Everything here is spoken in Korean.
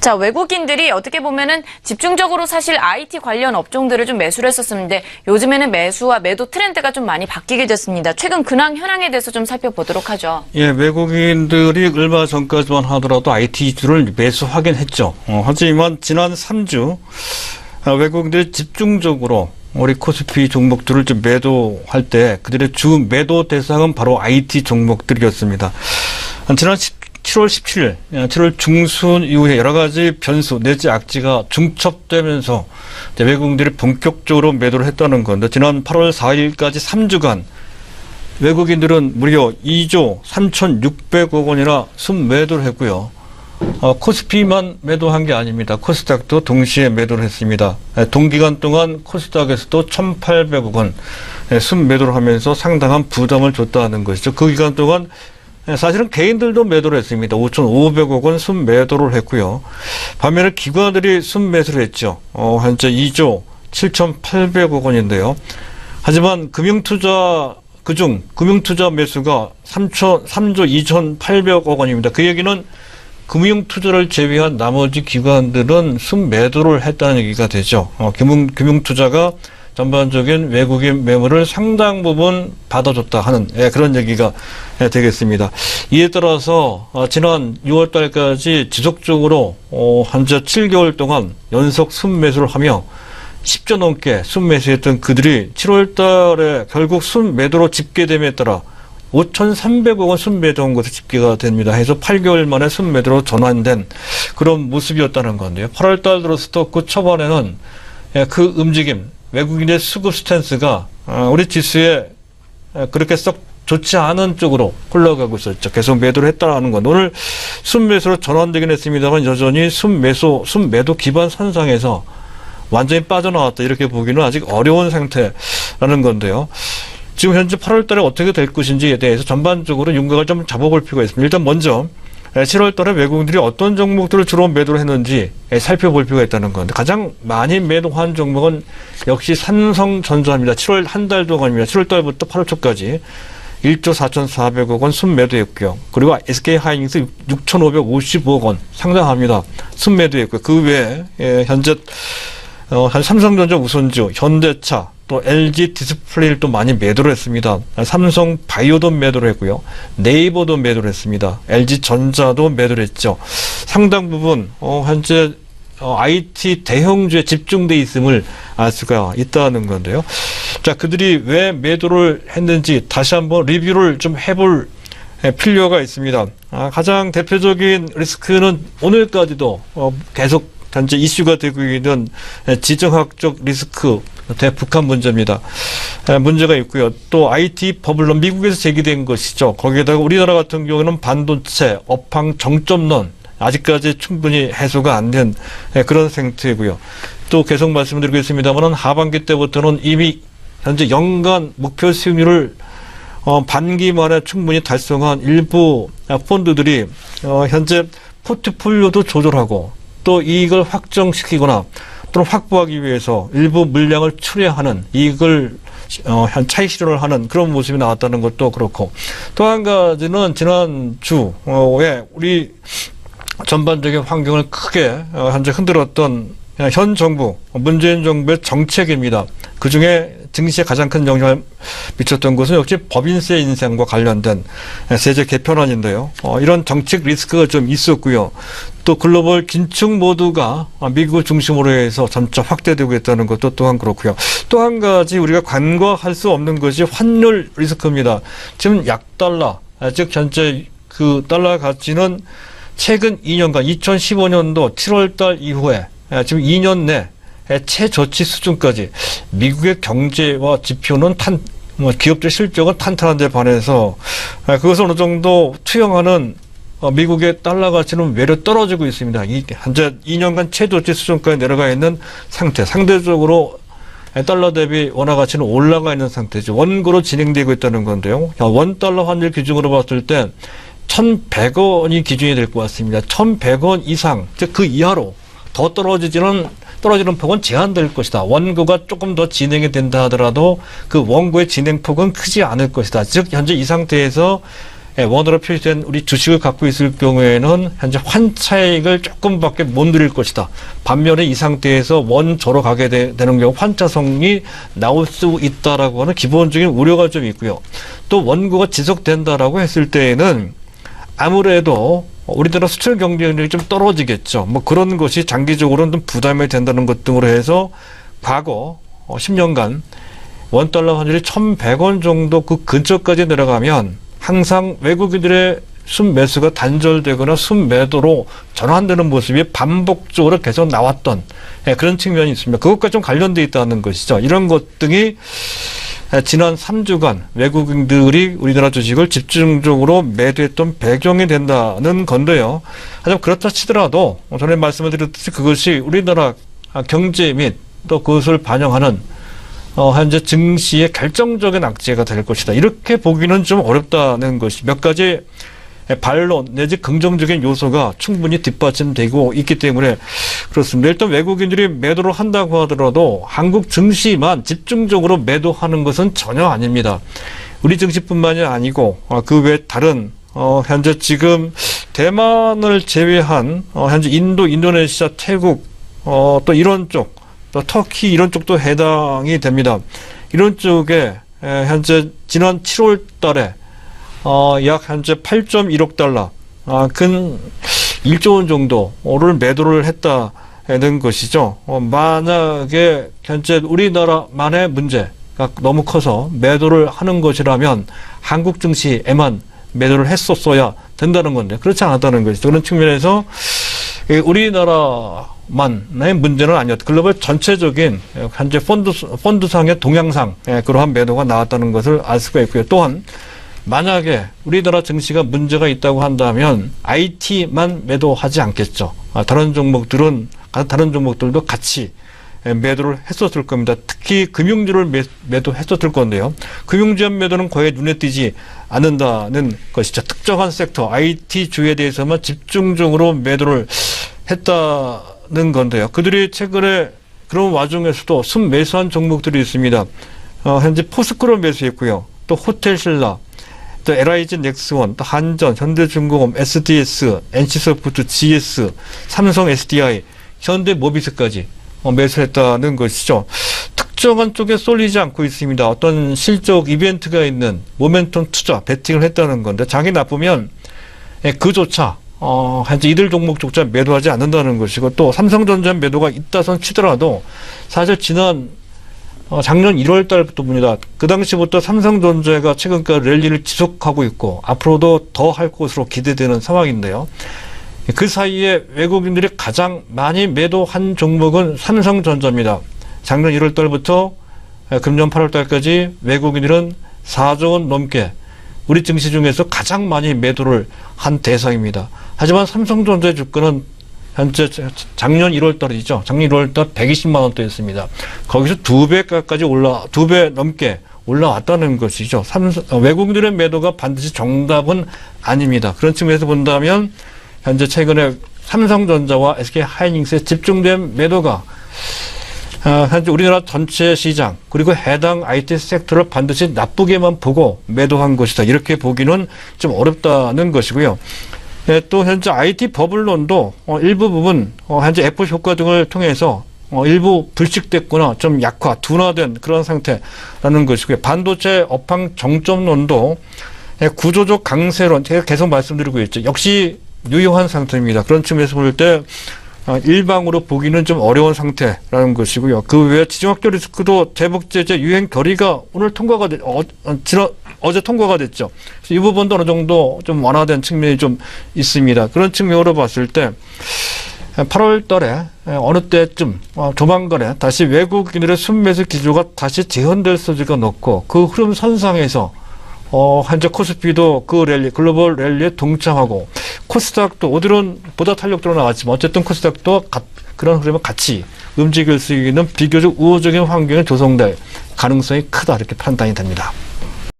자, 외국인들이 어떻게 보면은 집중적으로 사실 IT 관련 업종들을 좀 매수를 했었는데 요즘에는 매수와 매도 트렌드가 좀 많이 바뀌게 됐습니다. 최근 근황 현황에 대해서 좀 살펴보도록 하죠. 예, 외국인들이 얼마 전까지만 하더라도 IT주를 매수하긴 했죠. 하지만 지난 3주 외국인들이 집중적으로 우리 코스피 종목들을 좀 매도할 때 그들의 주 매도 대상은 바로 IT 종목들이었습니다. 지난 7월 17일, 7월 중순 이후에 여러 가지 변수 내지 악재가 중첩되면서 외국인들이 본격적으로 매도를 했다는 건데 지난 8월 4일까지 3주간 외국인들은 무려 2조 3,600억 원이나 순매도를 했고요. 코스피만 매도한 게 아닙니다. 코스닥도 동시에 매도를 했습니다. 동기간 동안 코스닥에서도 1,800억 원 순매도를 하면서 상당한 부담을 줬다는 것이죠. 그 기간 동안 사실은 개인들도 매도를 했습니다. 5,500억 원 순매도를 했고요. 반면에 기관들이 순매수를 했죠. 현재 2조 7,800억 원인데요. 하지만 그중 금융투자 매수가 3조 2,800억 원입니다. 그 얘기는 금융투자를 제외한 나머지 기관들은 순매도를 했다는 얘기가 되죠. 금융투자가 전반적인 외국인 매물을 상당 부분 받아줬다 하는 그런 얘기가 되겠습니다. 이에 따라서 지난 6월 달까지 지속적으로 현재 7개월 동안 연속 순매수를 하며 10조 넘게 순매수했던 그들이 7월 달에 결국 순매도로 집계됨에 따라 5,300억 원 순매도한 것으로 집계가 됩니다. 해서 8개월 만에 순매도로 전환된 그런 모습이었다는 건데요. 8월 달 들어서도 그 초반에는 그 움직임, 외국인의 수급 스탠스가 우리 지수에 그렇게 썩 좋지 않은 쪽으로 흘러가고 있었죠. 계속 매도를 했다는 건 오늘 순매수로 전환되긴 했습니다만 여전히 순매도 기반 선상에서 완전히 빠져나왔다 이렇게 보기는 아직 어려운 상태라는 건데요. 지금 현재 8월 달에 어떻게 될 것인지에 대해서 전반적으로 윤곽을 좀 잡아볼 필요가 있습니다. 일단 먼저 7월 달에 외국인들이 어떤 종목들을 주로 매도를 했는지 살펴볼 필요가 있다는 건데 가장 많이 매도한 종목은 역시 삼성전자입니다. 7월 한 달 동안입니다. 7월 달부터 8월 초까지 1조 4,400억 원 순매도했고요. 그리고 SK하이닉스 6,555억 원 상당합니다. 순매도했고요. 그 외에 현재 삼성전자 우선주, 현대차, 또 LG 디스플레이를 또 많이 매도를 했습니다. 삼성 바이오도 매도를 했고요. 네이버도 매도를 했습니다. LG 전자도 매도를 했죠. 상당 부분 현재 IT 대형주에 집중돼 있음을 알 수가 있다는 건데요. 자, 그들이 왜 매도를 했는지 다시 한번 리뷰를 좀 해볼 필요가 있습니다. 가장 대표적인 리스크는 오늘까지도 계속 현재 이슈가 되고 있는 지정학적 리스크, 대북한 문제입니다. 문제가 있고요. 또 IT 버블론 미국에서 제기된 것이죠. 거기에다가 우리나라 같은 경우는 반도체, 업황 정점론 아직까지 충분히 해소가 안 된 그런 상태고요. 또 계속 말씀드리겠습니다만 하반기 때부터는 이미 현재 연간 목표 수익률을 반기 만에 충분히 달성한 일부 펀드들이 현재 포트폴리오도 조절하고 또 이익을 확정시키거나 또는 확보하기 위해서 일부 물량을 출회하는 이익을 차익 실현을 하는 그런 모습이 나왔다는 것도 그렇고 또 한 가지는 지난주에 우리 전반적인 환경을 크게 현재 흔들었던 현 정부, 문재인 정부의 정책입니다. 그중에 증시에 가장 큰 영향을 미쳤던 것은 역시 법인세 인상과 관련된 세제 개편안인데요. 이런 정책 리스크가 좀 있었고요. 또 글로벌 긴축 모드가 미국을 중심으로 해서 점차 확대되고 있다는 것도 또한 그렇고요. 또 한 가지 우리가 간과할 수 없는 것이 환율 리스크입니다. 지금 약달러, 즉 현재 그 달러 가치는 최근 2년간 2015년도 7월 달 이후에 지금 2년 내 최저치 수준까지 미국의 경제와 지표는 기업들 실적은 탄탄한 데 반해서 그것을 어느 정도 투영하는 미국의 달러 가치는 외려 떨어지고 있습니다. 현재 2년간 최저치 수준까지 내려가 있는 상태. 상대적으로 달러 대비 원화 가치는 올라가 있는 상태죠. 원고로 진행되고 있다는 건데요. 원 달러 환율 기준으로 봤을 때 1,100원이 기준이 될 것 같습니다. 1,100원 이상, 즉 그 이하로 더 떨어지는 폭은 제한될 것이다. 원고가 조금 더 진행이 된다 하더라도 그 원고의 진행폭은 크지 않을 것이다. 즉 현재 이 상태에서 원으로 표시된 우리 주식을 갖고 있을 경우에는 현재 환차익을 조금밖에 못 누릴 것이다. 반면에 이 상태에서 원저로 가게 되는 경우 환차성이 나올 수 있다라고 하는 기본적인 우려가 좀 있고요. 또 원고가 지속된다라고 했을 때에는 아무래도 우리나라 수출 경쟁력이 좀 떨어지겠죠. 뭐 그런 것이 장기적으로는 좀 부담이 된다는 것 등으로 해서 과거 10년간 원달러 환율이 1,100원 정도 그 근처까지 내려가면 항상 외국인들의 순매수가 단절되거나 순매도로 전환되는 모습이 반복적으로 계속 나왔던 그런 측면이 있습니다. 그것과 좀 관련되어 있다는 것이죠. 이런 것 등이 지난 3주간 외국인들이 우리나라 주식을 집중적으로 매도했던 배경이 된다는 건데요. 하지만 그렇다 치더라도 전에 말씀을 드렸듯이 그것이 우리나라 경제 및 또 그것을 반영하는 현재 증시의 결정적인 악재가 될 것이다. 이렇게 보기는 좀 어렵다는 것이 몇 가지 반론 내지 긍정적인 요소가 충분히 뒷받침되고 있기 때문에 그렇습니다. 일단 외국인들이 매도를 한다고 하더라도 한국 증시만 집중적으로 매도하는 것은 전혀 아닙니다. 우리 증시뿐만이 아니고 그 외 다른 현재 지금 대만을 제외한 현재 인도, 인도네시아, 태국 또 이런 쪽 또 터키 이런 쪽도 해당이 됩니다. 이런 쪽에 현재 지난 7월 달에 약 현재 8.1억 달러, 근 1조 원 정도를 매도를 했다는 것이죠. 만약에 현재 우리나라만의 문제가 너무 커서 매도를 하는 것이라면 한국 증시에만 매도를 했었어야 된다는 건데 그렇지 않았다는 것이죠. 그런 측면에서 우리나라만의 문제는 아니었다. 글로벌 전체적인 현재 펀드상의 동향상 그러한 매도가 나왔다는 것을 알 수가 있고요. 또한 만약에 우리나라 증시가 문제가 있다고 한다면 IT만 매도하지 않겠죠. 다른 종목들도 같이 매도를 했었을 겁니다. 특히 금융주를 매도했었을 건데요. 금융주 매도는 거의 눈에 띄지 않는다는 것이죠. 특정한 섹터 IT주에 대해서만 집중적으로 매도를 했다는 건데요. 그들이 최근에 그런 와중에서도 순매수한 종목들이 있습니다. 현재 포스코를 매수했고요. 또 호텔신라, 또 LIG 넥스원, 또 한전, 현대중공업, SDS, NC소프트, GS, 삼성 SDI, 현대모비스까지 매수했다는 것이죠. 특정한 쪽에 쏠리지 않고 있습니다. 어떤 실적 이벤트가 있는 모멘텀 투자, 베팅을 했다는 건데 장이 나쁘면 그조차 현재 이들 종목조차 매도하지 않는다는 것이고 또 삼성전자 매도가 있다선 치더라도 사실 지난 작년 1월 달부터입니다. 그 당시부터 삼성전자가 최근까지 랠리를 지속하고 있고 앞으로도 더 할 것으로 기대되는 상황인데요. 그 사이에 외국인들이 가장 많이 매도한 종목은 삼성전자입니다. 작년 1월 달부터 금년 8월 달까지 외국인들은 4조 원 넘게 우리 증시 중에서 가장 많이 매도를 한 대상입니다. 하지만 삼성전자의 주가는 현재 작년 1월 달이죠. 작년 1월 달 120만 원대였습니다. 거기서 2배 넘게 올라왔다는 것이죠. 외국인들의 매도가 반드시 정답은 아닙니다. 그런 측면에서 본다면 현재 최근에 삼성전자와 SK하이닉스에 집중된 매도가 현재 우리나라 전체 시장 그리고 해당 IT 섹터를 반드시 나쁘게만 보고 매도한 것이다. 이렇게 보기는 좀 어렵다는 것이고요. 또 현재 IT 버블론도 일부 부분 현재 애플 효과 등을 통해서 일부 불식됐거나 좀 둔화된 그런 상태라는 것이고요. 반도체 업황 정점론도 구조적 강세론 제가 계속 말씀드리고 있죠. 역시 유효한 상태입니다. 그런 측면에서 볼 때 일방으로 보기는 좀 어려운 상태라는 것이고요. 그 외에 지정학적 리스크도 대북제재 유행 결의가 오늘 통과가 어제 통과가 됐죠. 그래서 이 부분도 어느 정도 좀 완화된 측면이 좀 있습니다. 그런 측면으로 봤을 때 8월 달에 어느 때쯤 조만간에 다시 외국인들의 순매수 기조가 다시 재현될 소지가 높고 그 흐름 선상에서 현재 코스피도 그 랠리, 글로벌 랠리에 동참하고 코스닥도 오늘은 보다 탄력도로 나왔지만 어쨌든 코스닥도 그런 흐름을 같이 움직일 수 있는 비교적 우호적인 환경이 조성될 가능성이 크다 이렇게 판단이 됩니다.